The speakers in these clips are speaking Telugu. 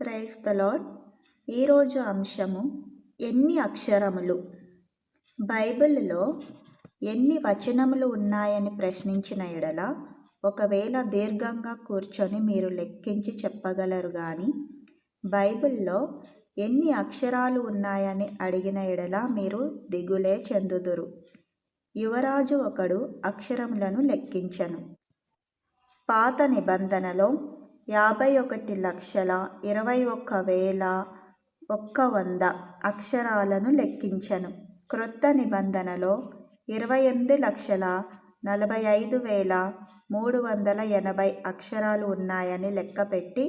Praise the lord. ఈరోజు అంశము ఎన్ని అక్షరములు. బైబిల్లో ఎన్ని వచనములు ఉన్నాయని ప్రశ్నించిన ఎడల ఒకవేళ దీర్ఘంగా కూర్చొని మీరు లెక్కించి చెప్పగలరు కానీ బైబిల్లో ఎన్ని అక్షరాలు ఉన్నాయని అడిగిన ఎడల మీరు దిగులే చెందుదురు. యువరాజు ఒకడు అక్షరములను లెక్కించెను. పాత నిబంధనలో 51,21,100 అక్షరాలను లెక్కించెను. క్రొత్త నిబంధనలో 28,45,380 అక్షరాలు ఉన్నాయని లెక్కపెట్టి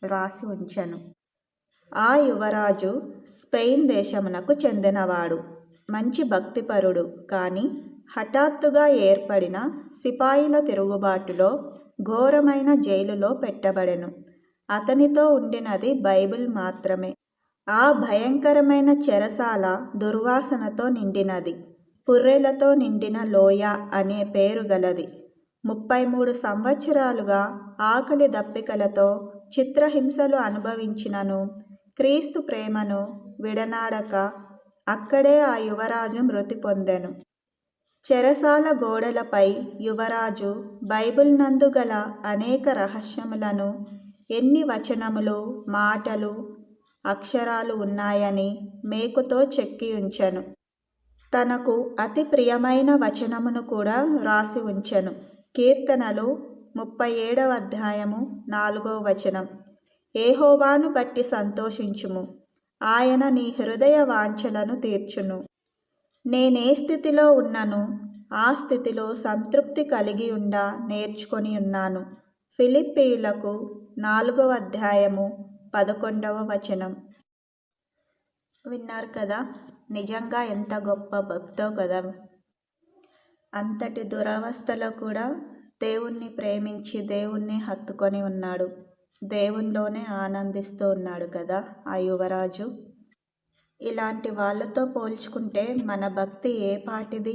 వ్రాసి ఉంచెను. ఆ యువరాజు స్పెయిన్ దేశమునకు చెందినవాడు. మంచి భక్తిపరుడు. కానీ హఠాత్తుగా ఏర్పడిన సిపాయిల తిరుగుబాటులో ఘోరమైన జైలులో పెట్టబడెను. అతనితో ఉండినది బైబిల్ మాత్రమే. ఆ భయంకరమైన చెరసాల దుర్వాసనతో నిండినది. పుర్రెలతో నిండిన లోయ అనే పేరు గలది. 33 సంవత్సరాలుగా ఆకలి దప్పికలతో చిత్రహింసలు అనుభవించినను క్రీస్తు ప్రేమను విడనాడక అక్కడే ఆ యువరాజు మృతి పొందెను. చెరసాల గోడలపై యువరాజు బైబిల్ నందు గల అనేక రహస్యములను, ఎన్ని వచనములు, మాటలు, అక్షరాలు ఉన్నాయని మేకుతో చెక్కి ఉంచెను. తనకు అతి ప్రియమైన వచనమును కూడా రాసి ఉంచెను. కీర్తనలు 37వ అధ్యాయము 4వ వచనం. యెహోవాను బట్టి సంతోషించుము, ఆయన నీ హృదయ వాంఛలను తీర్చును. నేనే స్థితిలో ఉన్నను ఆ స్థితిలో సంతృప్తి కలిగి నేర్చుకొని ఉన్నాను. ఫిలిప్పీయులకు 4వ అధ్యాయము 11వ వచనం. విన్నారు కదా, నిజంగా ఎంత గొప్ప భక్తో కదా. అంతటి దురవస్థలో కూడా దేవుణ్ణి ప్రేమించి దేవుణ్ణి హత్తుకొని ఉన్నాడు. దేవునిలోనే ఆనందిస్తూ ఉన్నాడు కదా ఆ యువరాజు. ఇలాంటి వాళ్ళతో పోల్చుకుంటే మన భక్తి ఏ పాటిది.